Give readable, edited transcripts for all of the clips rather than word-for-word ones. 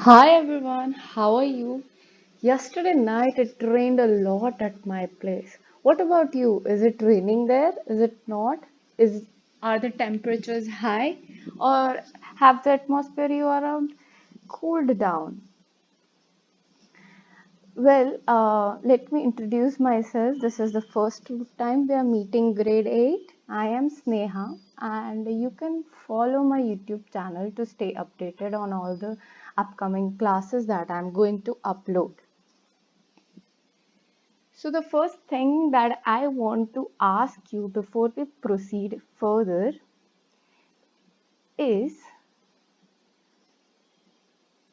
Hi everyone, how are you? Yesterday night it rained a lot at my place. What about you? Is it raining there? Is it not? Is Are the temperatures high or have the atmosphere you are around cooled down? Let me introduce myself. This is the first time we are meeting grade 8. I am Sneha, and you can follow my YouTube channel to stay updated on all the upcoming classes that I'm going to upload. So, the first thing that I want to ask you before we proceed further is,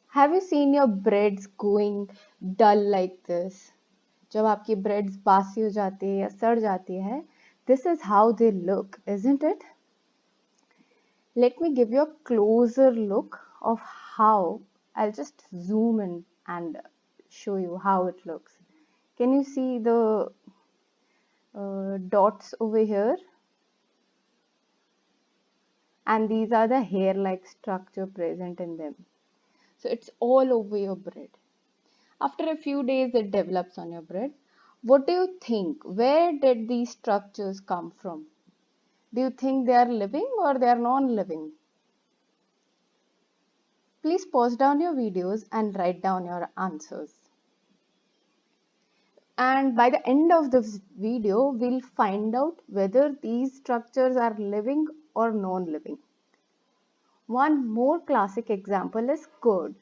have you seen your breads going dull like this? जब आपकी breads बासी हो जाती है या सड़ जाती है, this is how they look, isn't it? Let me give you a closer look of how. I'll just zoom in and show you how it looks. Can you see the dots over here? And these are the hair-like structure present in them. So it's all over your bread. After a few days, it develops on your bread. What do you think? Where did these structures come from? Do you think they are living or they are non-living? Please pause down your videos and write down your answers. And by the end of this video, we'll find out whether these structures are living or non-living. One more classic example is curd.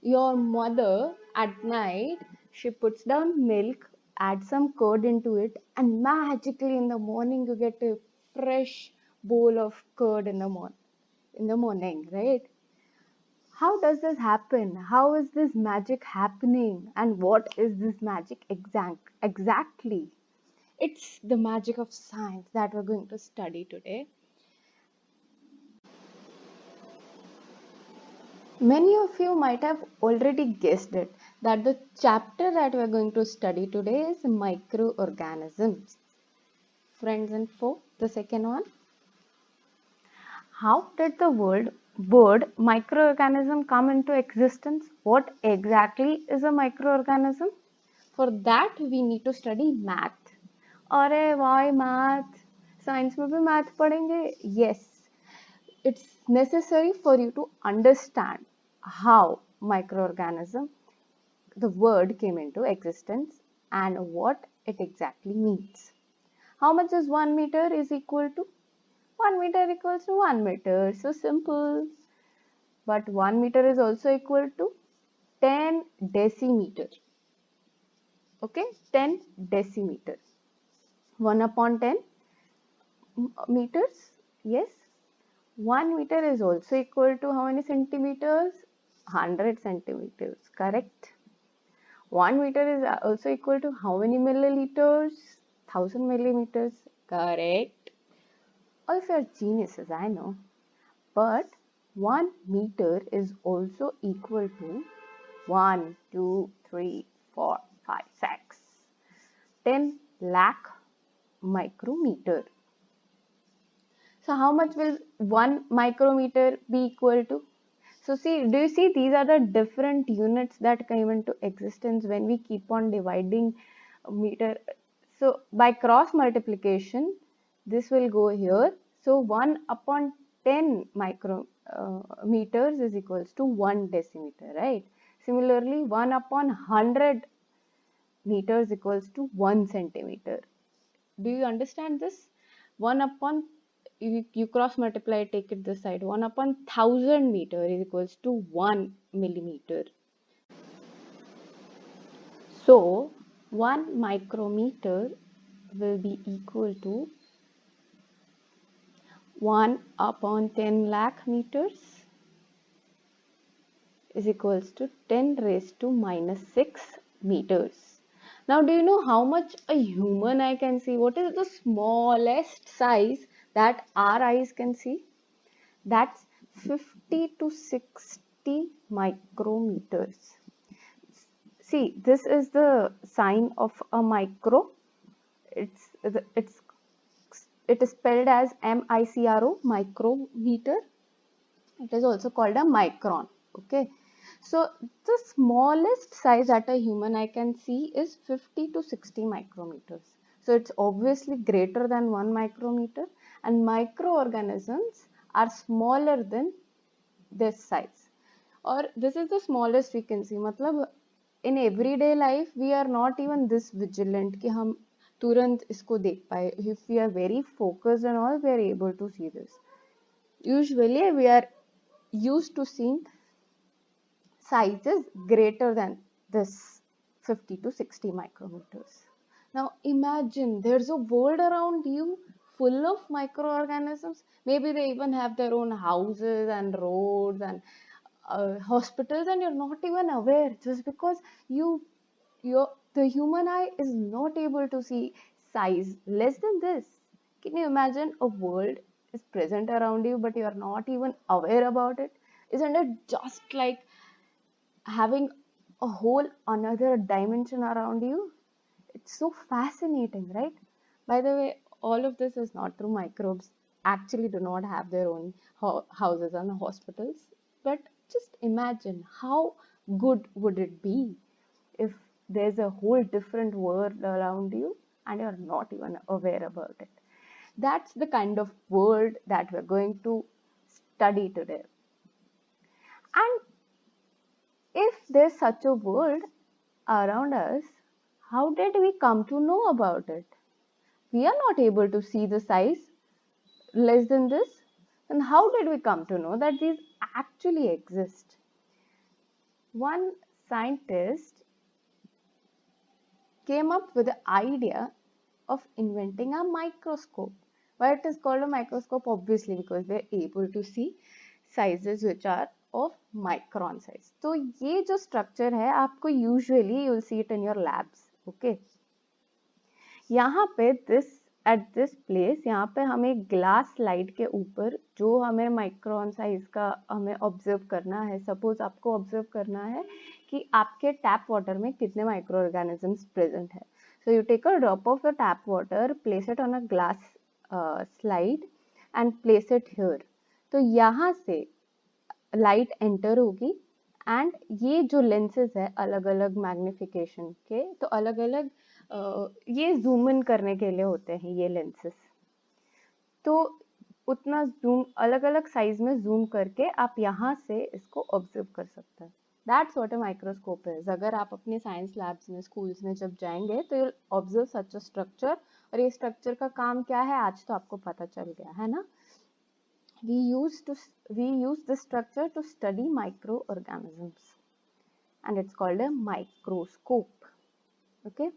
Your mother at night, she puts down milk, adds some curd into it, and magically in the morning you get a fresh bowl of curd in the morning, right? How does this happen? How is this magic happening? And what is this magic exactly? It's the magic of science that we're going to study today. Many of you might have already guessed it that the chapter that we're going to study today is microorganisms. Friends and foe, the second one. How did the word microorganism come into existence? What exactly is a microorganism? For that we need to study math. अरे why math? Science में भी math पढ़ेंगे? Yes, it's necessary for you to understand how microorganism, the word came into existence and what it exactly means. How much is 1 meter is equal to? 1 meter equals to 1 meter. So simple. But 1 meter is also equal to 10 decimeter. Okay, 10 decimeter. 1 upon 10 meters. Yes. 1 meter is also equal to how many centimeters? 100 centimeters. Correct. 1 meter is also equal to how many milliliters? 1000 millimeters. Correct. All of you are geniuses, I know. But 1 meter is also equal to 1, 2, 3, 4, 5, 6, 10 lakh micrometer. So how much will 1 micrometer be equal to? So see, do you see these are the different units that came into existence when we keep on dividing meter. So by cross multiplication, this will go here. So 1 upon 10 micrometers is equals to 1 decimeter, right? Similarly, 1 upon 100 meters equals to 1 centimeter. Do you understand this? 1 upon, you cross multiply, take it this side. 1 upon 1000 meter is equals to 1 millimeter. So 1 micrometer will be equal to 1 upon 10 lakh meters is equals to 10 raised to minus 6 meters. Now, do you know how much a human eye can see? What is the smallest size that our eyes can see? That's 50 to 60 micrometers. See, this is the sign of a micro. It's it's it is spelled as MICRO, micrometer. It is also called a micron. Okay, so the smallest size that a human eye can see is 50 to 60 micrometers. So it's obviously greater than 1 micrometer, and microorganisms are smaller than this size. Or this is the smallest we can see. मतलब in everyday life we are not even this vigilant कि हम तुरंत इसको देख पाए. If we are very focused and all, we are able to see this. Usually we are used to seeing sizes greater than this 50 to 60 micrometers. Now imagine there's a world around you full of microorganisms. Maybe they even have their own houses and roads and hospitals, and you're not even aware, just because the human eye is not able to see size less than this. Can you imagine a world is present around you but you are not even aware about it? Isn't it just like having a whole another dimension around you? It's so fascinating, right? By the way, all of this is not true. Microbes actually do not have their own houses and hospitals. But just imagine how good would it be if there's a whole different world around you and you're not even aware about it. That's the kind of world that we're going to study today. And if there's such a world around us, how did we come to know about it? We are not able to see the size less than this. And how did we come to know that these actually exist? One scientist came up with the idea of inventing a microscope. Why it is called a microscope? Obviously because we're able to see sizes which are of micron size. तो ये जो structure है आपको usually you'll see it in your labs. Okay. यहाँ पे at this place यहाँ पे हमें ग्लास स्लाइड के ऊपर जो हमें माइक्रोन साइज का हमें ऑब्जर्व करना है. सपोज आपको ऑब्जर्व करना है कि आपके टैप वाटर में कितने माइक्रो ऑर्गेनिजम्स प्रेजेंट है. So you take a drop of the tap water, place it on a glass slide and place it here. तो यहाँ से लाइट एंटर होगी एंड ये जो लेंसेज है अलग अलग मैग्निफिकेशन के, तो अलग अलग ये जूम इन करने के लिए होते हैं ये लेंसेज. तो उतना जूम अलग अलग साइज में जूम करके आप यहाँ से इसको ऑब्जर्व कर सकते हैं. That's what a microscope is. अगर आप अपने साइंस लैब्स में स्कूल्स में जब जाएंगे तो you observe such a structure. और ये स्ट्रक्चर का काम क्या है आज तो आपको पता चल गया है ना. we use this structure to study microorganisms and it's called a microscope. Okay.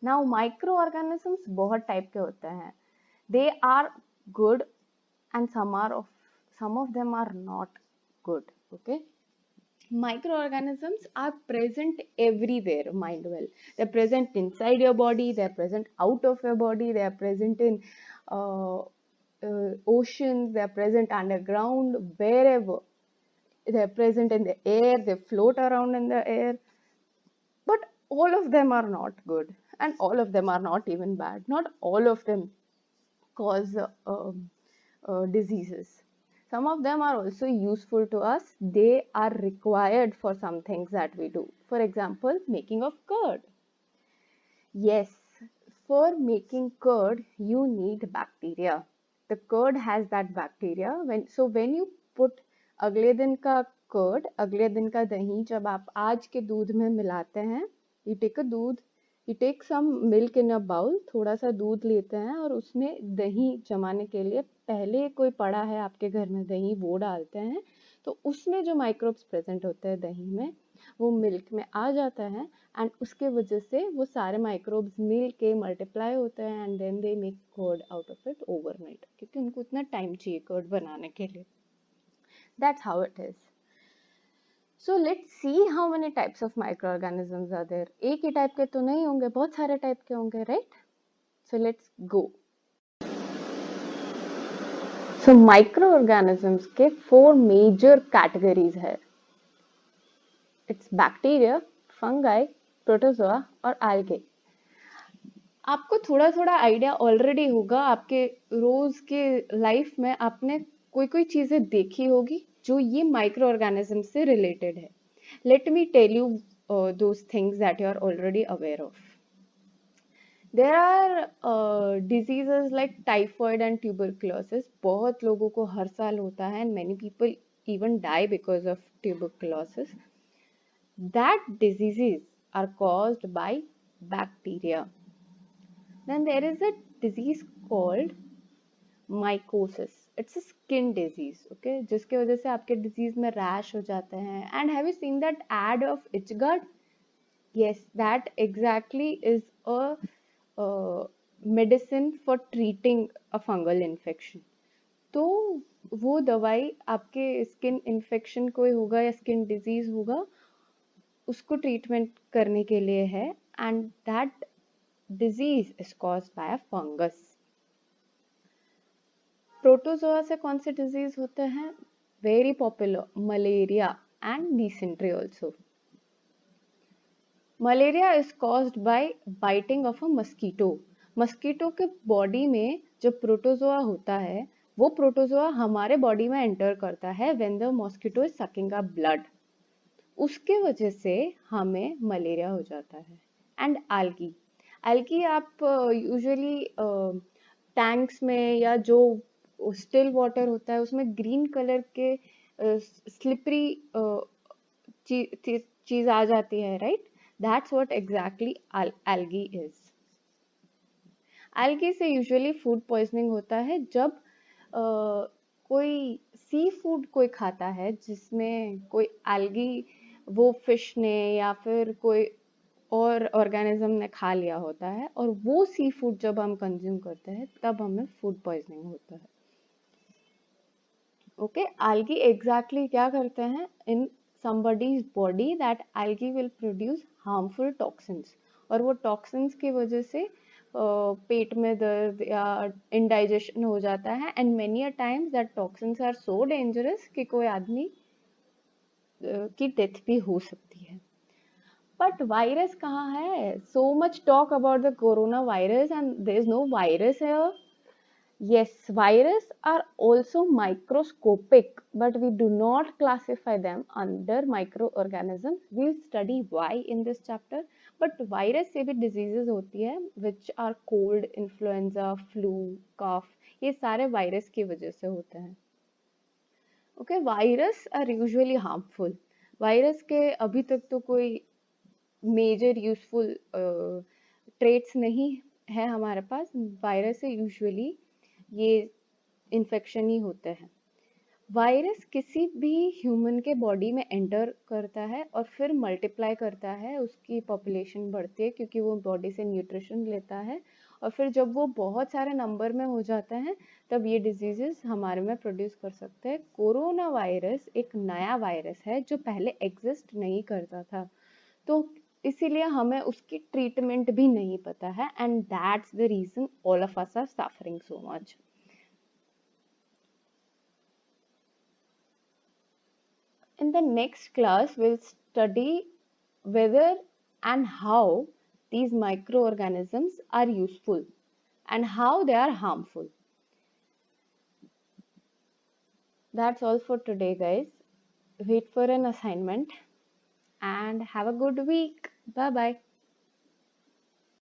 Now microorganisms बहुत टाइप के होते हैं. They are good and some of them are not good. Okay. Microorganisms are present everywhere, mind well. They're present inside your body, they're present out of your body, they are present in oceans, they are present underground, wherever. They are present in the air, they float around in the air. But all of them are not good and all of them are not even bad. Not all of them cause diseases. Some of them are also useful to us. They are required for some things that we do. For example, making of curd. Yes, for making curd, you need bacteria. The curd has that bacteria. When you put अगले दिन का curd, अगले दिन का दही जब आप आज के दूध में मिलाते हैं, you take some milk in a bowl, थोड़ा सा दूध लेते हैं और उसमें दही जमाने के लिए पहले कोई पड़ा है आपके घर में दही, वो डालते हैं. तो उसमें जो माइक्रोब्स प्रेजेंट होते हैं दही में वो मिल्क में आ जाता है एंड उसके वजह से वो सारे माइक्रोब्स मिल के मल्टीप्लाई होते हैं and then they make curd out of it overnight, क्योंकि उनको इतना टाइम चाहिए कर्ड बनाने के लिए. That's how it is. So let's see how many types of microorganisms are there. एक ही टाइप के तो नहीं होंगे, बहुत सारे टाइप के होंगे, right? So let's go. So microorganisms के 4 major categories है. It's bacteria, fungi, protozoa और algae. आपको थोड़ा थोड़ा आइडिया ऑलरेडी होगा, आपके रोज के लाइफ में आपने कोई चीजें देखी होगी जो ये माइक्रो ऑर्गेनिज्म से रिलेटेड है. Let me tell you those things that you are already aware of. There are diseases like typhoid and tuberculosis. बहुत लोगों को हर साल होता है and many people even die because of tuberculosis. That diseases are caused by bacteria. Then there is a disease called mycosis. It's a skin disease, okay? जिसके वजह से आपके disease में rash हो जाते हैं. And have you seen that ad of ItchGuard? Yes, that exactly is a medicine for treating a fungal infection. तो वो दवाई आपके स्किन इन्फेक्शन कोई होगा या स्किन डिजीज होगा उसको ट्रीटमेंट करने के लिए है. And that disease is caused by a fungus. Protozoa से कौन से डिजीज होते हैं? Very popular, malaria and dysentery also. Malaria is caused by biting of a mosquito. Mosquito के बॉडी में जो प्रोटोजोआ होता है वो प्रोटोजोआ हमारे बॉडी में एंटर करता है when the mosquito is sucking a blood. उसके वजह से हमें मलेरिया हो जाता है. And algae. एल्गी आप यूजुअली टैंक्स में या जो स्टिल वाटर होता है उसमें ग्रीन कलर के स्लिपरी चीज आ जाती है, right? That's what exactly algae is. Algae से यूजुअली फूड पॉइजनिंग होता है जब कोई सी फूड कोई खाता है जिसमें कोई एल्गी वो फिश ने या फिर कोई और ऑर्गेनिज्म ने खा लिया होता है और वो सी फूड जब हम कंज्यूम करते हैं तब हमें फूड पॉइजनिंग होता है. ओके, एल्गी एग्जैक्टली क्या करते हैं इन somebody's body? that algae will produce harmful toxins और वो टॉक्सिन्स की वजह से पेट में दर्द या इंडाइजेशन हो जाता है. And many a times that toxins are so dangerous कि कोई आदमी की डेथ भी हो सकती है. बट वायरस कहाँ है? So much talk about the corona virus and there is no virus here. Yes, viruses are also microscopic, but we do not classify them under microorganisms. We'll study why in this chapter. But virus से भी diseases होती है, which are cold, influenza, flu, cough. ये सारे virus की वजह से होते हैं. Okay, virus are usually harmful. Virus के अभी तक तो कोई major useful traits नहीं है हमारे पास. वायरस से यूजुअली ये इन्फेक्शन ही होते हैं. वायरस किसी भी ह्यूमन के बॉडी में एंटर करता है और फिर मल्टीप्लाई करता है. उसकी पॉपुलेशन बढ़ती है क्योंकि वो बॉडी से न्यूट्रिशन लेता है और फिर जब वो बहुत सारे नंबर में हो जाते हैं तब ये डिजीजेस हमारे में प्रोड्यूस कर सकते हैं. कोरोना वायरस एक नया वायरस है जो पहले एग्जिस्ट नहीं करता था, तो इसीलिए हमें उसकी ट्रीटमेंट भी नहीं पता है. And that's the reason all of us are suffering so much. In the next class, we'll study whether and how these microorganisms are useful and how they are harmful. That's all for today, guys. Wait for an assignment and have a good week. Bye bye.